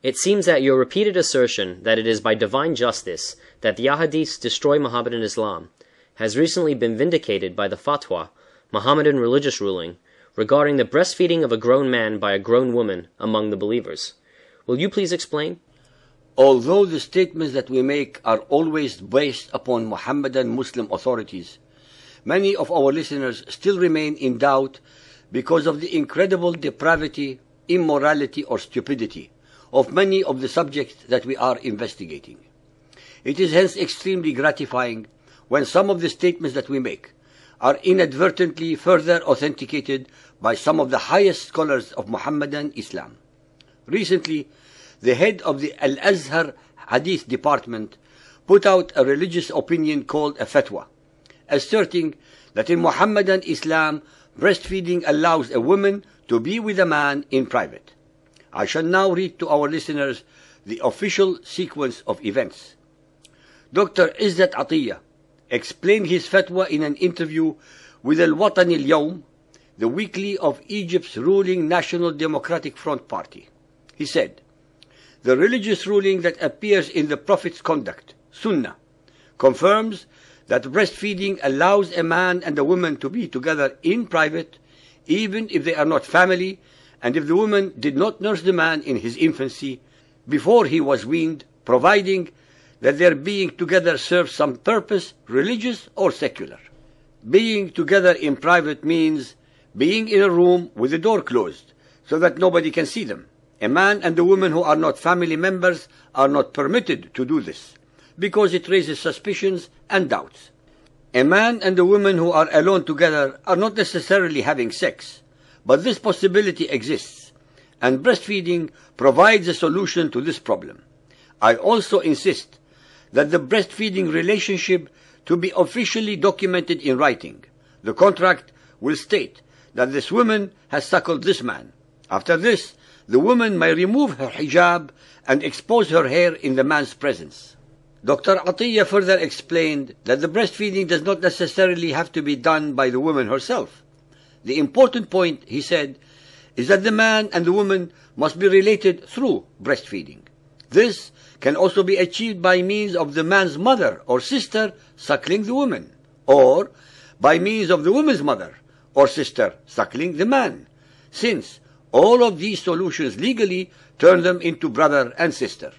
It seems that your repeated assertion that it is by divine justice that the ahadiths destroy Mohammedan Islam has recently been vindicated by the fatwa, Mohammedan religious ruling, regarding the breastfeeding of a grown man by a grown woman among the believers. Will you please explain? Although the statements that we make are always based upon Mohammedan Muslim authorities, many of our listeners still remain in doubt because of the incredible depravity, immorality, or stupidity of many of the subjects that we are investigating. It is hence extremely gratifying when some of the statements that we make are inadvertently further authenticated by some of the highest scholars of Mohammedan Islam. Recently, the head of the Al-Azhar Hadith Department put out a religious opinion called a fatwa, asserting that in Mohammedan Islam, breastfeeding allows a woman to be with a man in private. I shall now read to our listeners the official sequence of events. Dr. Izzat Atiyah explained his fatwa in an interview with Al-Watan Al-Yawm, the weekly of Egypt's ruling National Democratic Front Party. He said, "The religious ruling that appears in the Prophet's conduct, Sunnah, confirms that breastfeeding allows a man and a woman to be together in private, even if they are not family, and if the woman did not nurse the man in his infancy before he was weaned, providing that their being together serves some purpose, religious or secular." Being together in private means being in a room with the door closed, so that nobody can see them. A man and a woman who are not family members are not permitted to do this, because it raises suspicions and doubts. A man and a woman who are alone together are not necessarily having sex, but this possibility exists, and breastfeeding provides a solution to this problem. I also insist that the breastfeeding relationship to be officially documented in writing. The contract will state that this woman has suckled this man. After this, the woman may remove her hijab and expose her hair in the man's presence. Dr. Atiyah further explained that the breastfeeding does not necessarily have to be done by the woman herself. The important point, he said, is that the man and the woman must be related through breastfeeding. This can also be achieved by means of the man's mother or sister suckling the woman, or by means of the woman's mother or sister suckling the man, since all of these solutions legally turn them into brother and sister.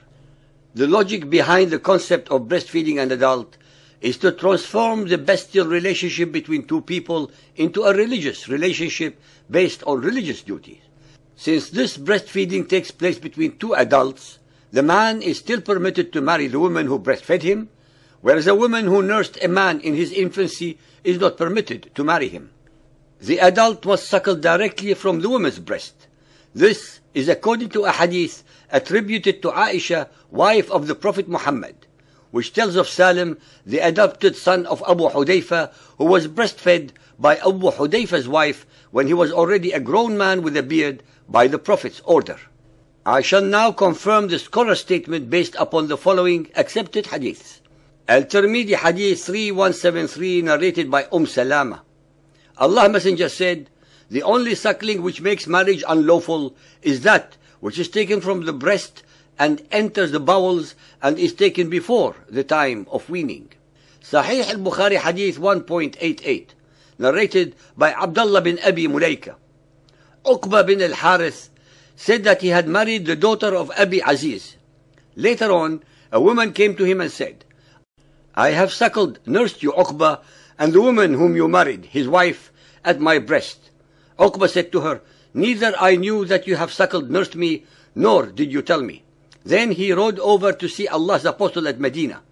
The logic behind the concept of breastfeeding an adult is to transform the bestial relationship between two people into a religious relationship based on religious duties. Since this breastfeeding takes place between two adults, the man is still permitted to marry the woman who breastfed him, whereas a woman who nursed a man in his infancy is not permitted to marry him. The adult was suckled directly from the woman's breast. This is according to a hadith attributed to Aisha, wife of the Prophet Muhammad, which tells of Salim, the adopted son of Abu Hudayfa, who was breastfed by Abu Hudayfa's wife when he was already a grown man with a beard by the Prophet's order. I shall now confirm the scholar's statement based upon the following accepted hadiths. Al-Tirmidhi Hadith 3173, narrated by Salama. Allah's Messenger said, "The only suckling which makes marriage unlawful is that which is taken from the breast and enters the bowels and is taken before the time of weaning." Sahih al-Bukhari Hadith 1.88, narrated by Abdullah bin Abi Mulaika. Uqba bin al-Harith said that he had married the daughter of Abi Aziz. Later on, a woman came to him and said, "I have suckled, nursed you, Uqba, and the woman whom you married, his wife, at my breast." Uqba said to her, "Neither I knew that you have suckled, nursed me, nor did you tell me." Then he rode over to see Allah's Apostle at Medina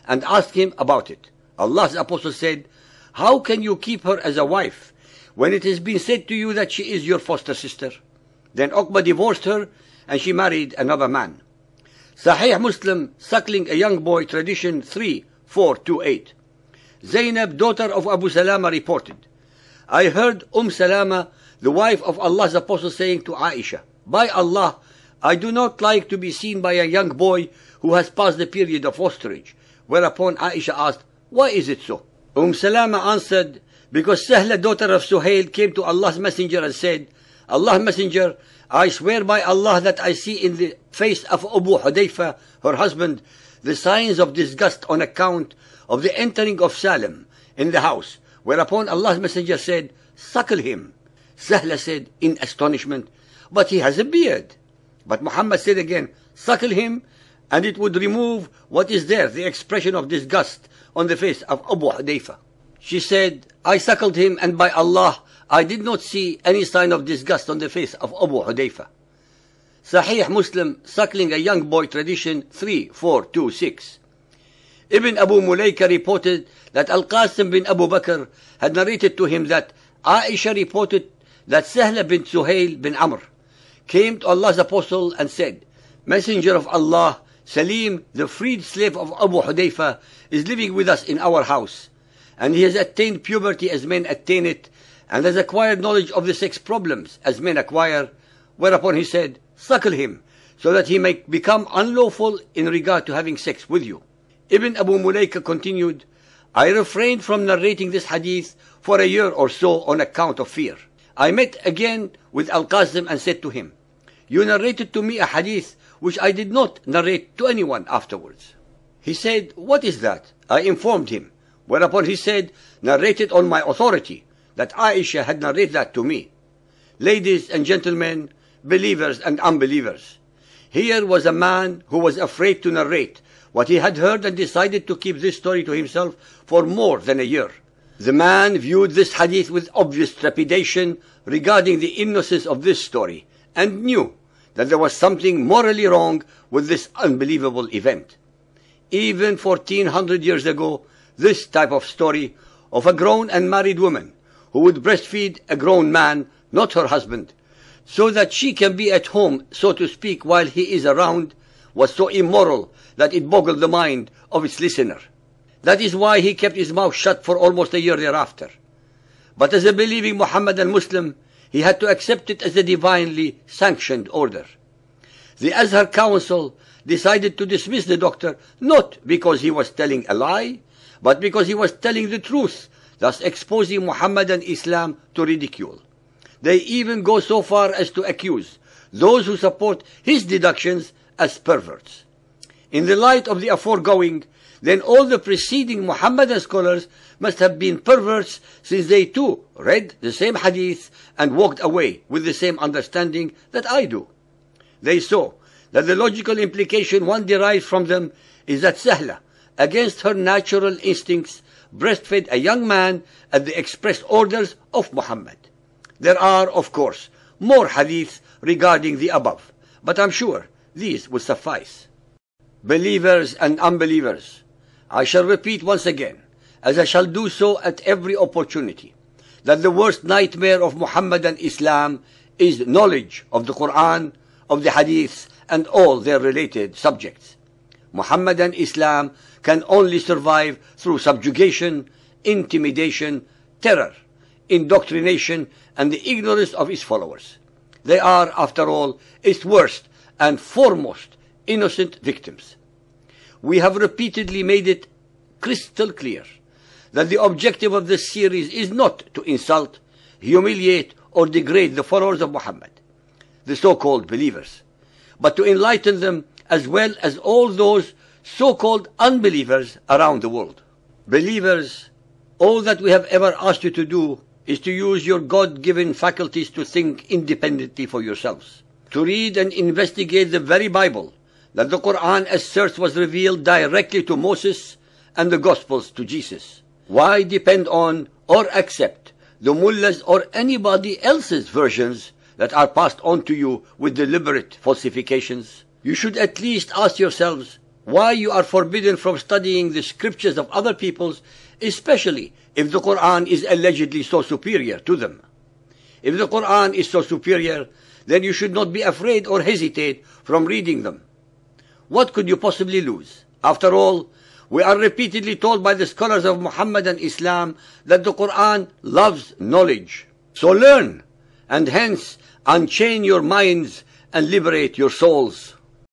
and asked him about it. Allah's Apostle said, "How can you keep her as a wife when it has been said to you that she is your foster sister?" Then Uqba divorced her and she married another man. Sahih Muslim, suckling a young boy, tradition 3428. Zainab, daughter of Abu Salama, reported, "I heard Salama, the wife of Allah's Apostle, saying to Aisha, 'By Allah, I do not like to be seen by a young boy who has passed the period of fosterage.' Whereupon Aisha asked, 'Why is it so?' Salama answered, 'Because Sahla, daughter of Suhail, came to Allah's Messenger and said, Allah's Messenger, I swear by Allah that I see in the face of Abu Hudayfa, her husband, the signs of disgust on account of the entering of Salim in the house. Whereupon Allah's Messenger said, suckle him. Sahla said in astonishment, but he has a beard. But Muhammad said again, suckle him, and it would remove what is there, the expression of disgust on the face of Abu Hudayfa. She said, I suckled him, and by Allah, I did not see any sign of disgust on the face of Abu Hudayfa. Sahih Muslim, suckling a young boy tradition 3426. Ibn Abu Mulaika reported that Al-Qasim bin Abu Bakr had narrated to him that Aisha reported that Sahla bin Suhail bin Amr came to Allah's apostle and said, Messenger of Allah, Salim, the freed slave of Abu Hudayfa, is living with us in our house, and he has attained puberty as men attain it, and has acquired knowledge of the sex problems as men acquire. Whereupon he said, suckle him, so that he may become unlawful in regard to having sex with you. Ibn Abu Mulaika continued, I refrained from narrating this hadith for a year or so on account of fear. I met again with Al-Qasim and said to him, you narrated to me a hadith which I did not narrate to anyone afterwards. He said, what is that? I informed him. Whereupon he said, narrated on my authority, that Aisha had narrated that to me. Ladies and gentlemen, believers and unbelievers, here was a man who was afraid to narrate what he had heard and decided to keep this story to himself for more than a year. The man viewed this hadith with obvious trepidation regarding the innocence of this story, and knew that there was something morally wrong with this unbelievable event. Even 1400 years ago, this type of story of a grown and married woman who would breastfeed a grown man, not her husband, so that she can be at home, so to speak, while he is around, was so immoral that it boggled the mind of its listener. That is why he kept his mouth shut for almost a year thereafter. But as a believing Muhammadan Muslim, he had to accept it as a divinely sanctioned order. The Azhar Council decided to dismiss the doctor not because he was telling a lie, but because he was telling the truth, thus exposing Muhammadan Islam to ridicule. They even go so far as to accuse those who support his deductions as perverts. In the light of the aforegoing, then all the preceding Muhammadan scholars must have been perverts, since they too read the same hadith and walked away with the same understanding that I do. They saw that the logical implication one derives from them is that Sahla, against her natural instincts, breastfed a young man at the express orders of Muhammad. There are, of course, more hadiths regarding the above, but I'm sure these will suffice. Believers and unbelievers, I shall repeat once again, as I shall do so at every opportunity, that the worst nightmare of Muhammadan Islam is knowledge of the Qur'an, of the hadiths, and all their related subjects. Muhammadan Islam can only survive through subjugation, intimidation, terror, indoctrination, and the ignorance of its followers. They are, after all, its worst and foremost innocent victims. We have repeatedly made it crystal clear that the objective of this series is not to insult, humiliate, or degrade the followers of Muhammad, the so-called believers, but to enlighten them as well as all those so-called unbelievers around the world. Believers, all that we have ever asked you to do is to use your God-given faculties to think independently for yourselves, to read and investigate the very Bible that the Qur'an asserts was revealed directly to Moses and the Gospels to Jesus. Why depend on or accept the mullahs or anybody else's versions that are passed on to you with deliberate falsifications? You should at least ask yourselves why you are forbidden from studying the scriptures of other peoples, especially if the Qur'an is allegedly so superior to them. If the Qur'an is so superior, then you should not be afraid or hesitate from reading them. What could you possibly lose? After all, we are repeatedly told by the scholars of Muhammadan Islam that the Qur'an loves knowledge. So learn, and hence unchain your minds and liberate your souls.